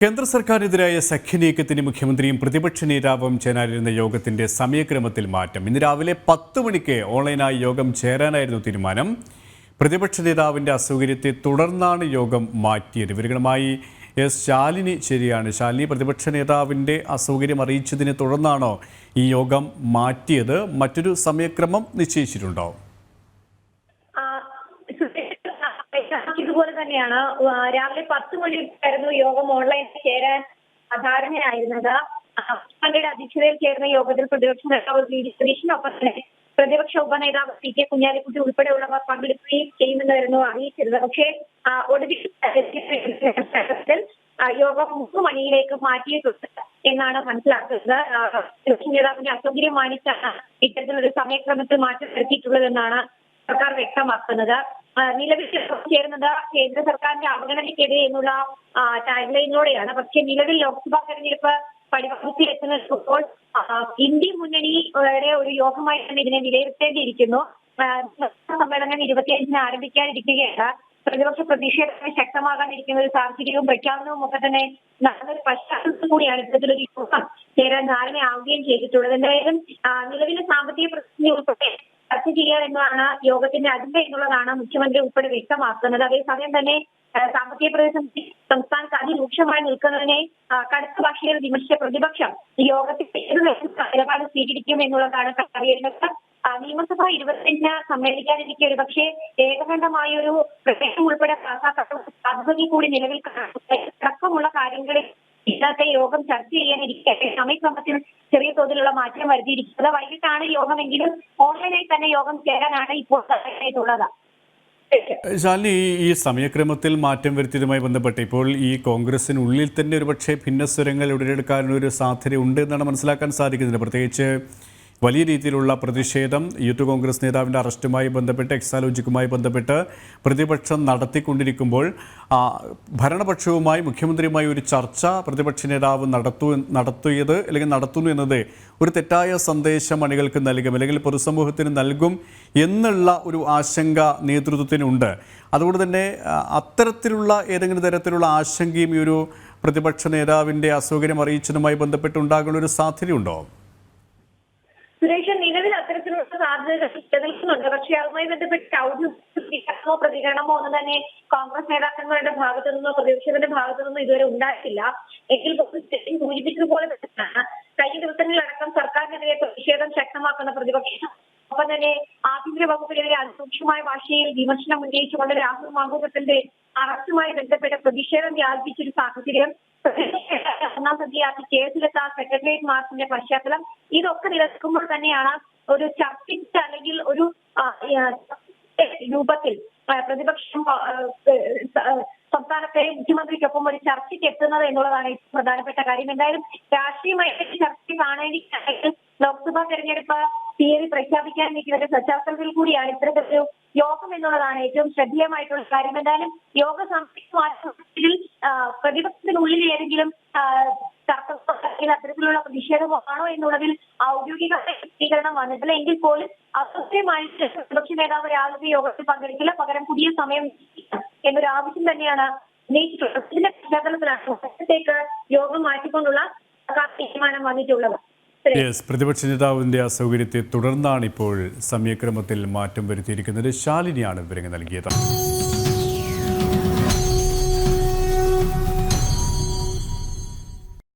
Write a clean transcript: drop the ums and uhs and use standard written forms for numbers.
കേന്ദ്ര സർക്കാരിനെതിരായ സഖ്യനീക്കത്തിന് മുഖ്യമന്ത്രിയും പ്രതിപക്ഷ നേതാവും ചേരാനിരുന്ന യോഗത്തിന്റെ സമയക്രമത്തിൽ മാറ്റം. ഇന്ന് രാവിലെ 10 മണിക്ക് ഓൺലൈനായി യോഗം ചേരാനായിരുന്നു തീരുമാനം. പ്രതിപക്ഷ നേതാവിന്റെ അസൗകര്യത്തെ തുടർന്നാണ് യോഗം മാറ്റിയത്. വിവരങ്ങളുമായി എസ് ശാലിനി ശരിയാണ്. ശാലിനി, പ്രതിപക്ഷ നേതാവിന്റെ അസൗകര്യം അറിയിച്ചതിനെ തുടർന്നാണോ ഈ യോഗം മാറ്റിയത്? മറ്റൊരു സമയക്രമം നിശ്ചയിച്ചിട്ടുണ്ടോ? ഇതുപോലെ തന്നെയാണ് രാവിലെ 10 മണിക്കായിരുന്നു യോഗം ഓൺലൈനിൽ ചേരാൻ ധാരണയായിരുന്നത്. മുഖ്യമന്ത്രിയുടെ അധ്യക്ഷതയിൽ ചേർന്ന യോഗത്തിൽ പ്രതിപക്ഷ നേതാവ് വി ഡി സതീശനൊപ്പം തന്നെ പ്രതിപക്ഷ ഉപനേതാവ് പി കെ കുഞ്ഞാലിക്കുട്ടി ഉൾപ്പെടെയുള്ളവർ പങ്കെടുക്കുകയും ചെയ്യുമെന്നായിരുന്നു അറിയിച്ചിരുന്നത്. പക്ഷേ ഒടുവിൽ യോഗം 3 മണിയിലേക്ക് മാറ്റിയിട്ടുണ്ട് എന്നാണ് മനസ്സിലാക്കുന്നത്. പ്രതിപക്ഷ നേതാവിന്റെ അസൗകര്യം മാനിച്ചാണ് ഇത്തരത്തിലൊരു സമയക്രമത്തിൽ മാറ്റം വരുത്തിയിട്ടുള്ളതെന്നാണ് സർക്കാർ വ്യക്തമാക്കുന്നത്. നിലവിൽ ചേരുന്നത് കേന്ദ്ര സർക്കാരിന്റെ അവഗണനയ്ക്കെതിരെ എന്നുള്ള ടാഗ് ലൈനിലൂടെയാണ്. പക്ഷേ നിലവിൽ ലോക്സഭാ തെരഞ്ഞെടുപ്പ് പടിവാതിൽക്കലെത്തുമ്പോൾ ഇന്ത്യ മുന്നണിയുടെ ഒരു യോഗമായി തന്നെ ഇതിനെ വിലയിരുത്തേണ്ടിയിരിക്കുന്നു. സമ്മേളനം 25-ന് ആരംഭിക്കാനിരിക്കുകയാണ്. പ്രതിപക്ഷ പ്രതിഷേധം ശക്തമാകാനിരിക്കുന്ന ഒരു സാഹചര്യവും പ്രഖ്യാപനവും ഒക്കെ തന്നെ നടന്നൊരു പശ്ചാത്തലത്തിൽ കൂടിയാണ് ഇത്തരത്തിലൊരു യോഗം ചേരാൻ ധാരണയാവുകയും ചെയ്തിട്ടുള്ളത്. എന്തായാലും നിലവിലെ സാമ്പത്തിക പ്രതിസന്ധി ഉൾപ്പെടെ ചർച്ച ചെയ്യുക എന്നതാണ് യോഗത്തിന്റെ അജണ്ട എന്നുള്ളതാണ് മുഖ്യമന്ത്രി ഉൾപ്പെടെ വ്യക്തമാക്കുന്നത്. അതേസമയം തന്നെ സാമ്പത്തിക പ്രതിസന്ധി സംസ്ഥാനത്ത് അതിരൂക്ഷമായി നിൽക്കുന്നതിനെ കടുത്ത ഭാഷയിൽ വിമർശിച്ച പ്രതിപക്ഷം യോഗത്തിൽ ഏത് നിലപാട് സ്വീകരിക്കും എന്നുള്ളതാണ് അറിയേണ്ടത്. നിയമസഭ 25-ന് സമ്മേളിക്കാനിരിക്കെ ഒരു പക്ഷേ ഏകകണ്ഠമായ ഒരു പ്രമേയം ഉൾപ്പെടെ പദ്ധതി കൂടി നിലവിൽ അടക്കമുള്ള കാര്യങ്ങളിൽ ഇന്നത്തെ യോഗം ചർച്ച ചെയ്യാനിരിക്കട്ടെ സമയക്രമത്തിൽ ചെറിയ തോതിലുള്ള മാറ്റം വരുത്തിയിരിക്കുന്നത്. വൈകിട്ടാണ് യോഗമെങ്കിലും ഓൺലൈനായി തന്നെ യോഗം ചേരാനാണ് ഇപ്പോൾ തയ്യാറായിട്ടുള്ളത്. ശാലിനി, ഈ സമയക്രമത്തിൽ മാറ്റം വരുത്തിയതുമായി ബന്ധപ്പെട്ട് ഇപ്പോൾ ഈ കോൺഗ്രസിനുള്ളിൽ തന്നെ ഒരുപക്ഷെ ഭിന്നസ്വരങ്ങൾ ഉടലെടുക്കാനൊരു സാധ്യത ഉണ്ട് എന്നാണ് മനസ്സിലാക്കാൻ സാധിക്കുന്നത്. പ്രത്യേകിച്ച് വലിയ രീതിയിലുള്ള പ്രതിഷേധം യൂത്ത് കോൺഗ്രസ് നേതാവിൻ്റെ അറസ്റ്റുമായി ബന്ധപ്പെട്ട് എക്സാലോജിക്കുമായി ബന്ധപ്പെട്ട് പ്രതിപക്ഷം നടത്തിക്കൊണ്ടിരിക്കുമ്പോൾ ഭരണപക്ഷവുമായി മുഖ്യമന്ത്രിയുമായി ഒരു ചർച്ച പ്രതിപക്ഷ നേതാവ് നടത്തിയത് അല്ലെങ്കിൽ നടത്തുന്നു എന്നത് ഒരു തെറ്റായ സന്ദേശം അണികൾക്ക് നൽകും അല്ലെങ്കിൽ പൊതുസമൂഹത്തിന് നൽകും എന്നുള്ള ഒരു ആശങ്ക നേതൃത്വത്തിനുണ്ട്. അതുകൊണ്ട് തന്നെ അത്തരത്തിലുള്ള ഏതെങ്കിലും തരത്തിലുള്ള ആശങ്കയും ഈ ഒരു പ്രതിപക്ഷ നേതാവിൻ്റെ അസൗകര്യം അറിയിച്ചതുമായി ബന്ധപ്പെട്ടുണ്ടാകുന്ന ഒരു സാധ്യതയുണ്ടോ? സുരേഷ്, നിലവിൽ അത്തരത്തിലുള്ള സാധ്യത നിലനിൽക്കുന്നുണ്ട്. പക്ഷേ അതുമായി ബന്ധപ്പെട്ട് ഔദ്യോഗികമോ പ്രതികരണമോ ഒന്നും തന്നെ കോൺഗ്രസ് നേതാക്കന്മാരുടെ ഭാഗത്തു നിന്നോ പ്രതിപക്ഷത്തിന്റെ ഭാഗത്തു നിന്നോ ഇതുവരെ ഉണ്ടായിട്ടില്ല. എങ്കിൽ സൂചിപ്പിച്ചതുപോലെ തന്നെയാണ് കഴിഞ്ഞ ദിവസങ്ങളിലടക്കം സർക്കാരിനെതിരെ പ്രതിഷേധം ശക്തമാക്കുന്ന പ്രതിപക്ഷം ഒപ്പം തന്നെ ആഭ്യന്തര വകുപ്പിനെതിരെ അതിരൂക്ഷമായ ഭാഷയിൽ വിമർശനം ഉന്നയിച്ചുകൊണ്ട് രാഹുൽ മാങ്കൂട്ടത്തിന്റെ അറസ്റ്റുമായി ബന്ധപ്പെട്ട പ്രതിഷേധം വ്യാപിപ്പിച്ചൊരു സാഹചര്യം, ഒന്നാം പ്രതിയാക്കി കേസിലെത്താൻ സെക്രട്ടേറിയറ്റ് മാർച്ചിന്റെ പശ്ചാത്തലം, ഇതൊക്കെ നിലനിൽക്കുമ്പോൾ തന്നെയാണ് ഒരു ചർച്ചയ്ക്ക് അല്ലെങ്കിൽ ഒരു രൂപത്തിൽ പ്രതിപക്ഷം സംസ്ഥാനത്തെ മുഖ്യമന്ത്രിക്കൊപ്പം ഒരു ചർച്ചയ്ക്ക് എത്തുന്നത് എന്നുള്ളതാണ് പ്രധാനപ്പെട്ട കാര്യം. എന്തായാലും രാഷ്ട്രീയമായി ചർച്ച കാണേണ്ടിയാണെങ്കിൽ ലോക്സഭാ തെരഞ്ഞെടുപ്പ് തീയതി പ്രഖ്യാപിക്കാൻ നിൽക്കുന്ന പശ്ചാത്തലത്തിൽ കൂടിയാണ് ഇത്തരത്തിലൊരു യോഗം എന്നുള്ളതാണ് ഏറ്റവും ശ്രദ്ധേയമായിട്ടുള്ള കാര്യം. എന്തായാലും യോഗ സംബന്ധിച്ച് പ്രതിപക്ഷത്തിനുള്ളിൽ ഏതെങ്കിലും അത്തരത്തിലുള്ള പ്രതിഷേധമാണോ എന്നുള്ളതിൽ ഔദ്യോഗിക സ്വീകരണം വന്നിട്ടില്ല. എങ്കിൽ പോലും അസത്യമായിട്ട് പ്രതിപക്ഷ നേതാവ് രാവിലെ യോഗത്തിൽ പങ്കെടുക്കില്ല, പകരം പുതിയ സമയം എന്നൊരു ആവശ്യം തന്നെയാണ് ഉന്നയിച്ചിട്ടുള്ളത്. ഇതിന്റെ പശ്ചാത്തലത്തിലാണ് യോഗം മാറ്റിക്കൊണ്ടുള്ള തീരുമാനം വന്നിട്ടുള്ളത്. പ്രതിപക്ഷ നേതാവിന്റെ അസൗകര്യത്തെ തുടർന്നാണ് ഇപ്പോൾ സമയക്രമത്തിൽ മാറ്റം വരുത്തിയിരിക്കുന്നത്. ശാലിനിയാണ് വിവരങ്ങൾ നൽകിയത്.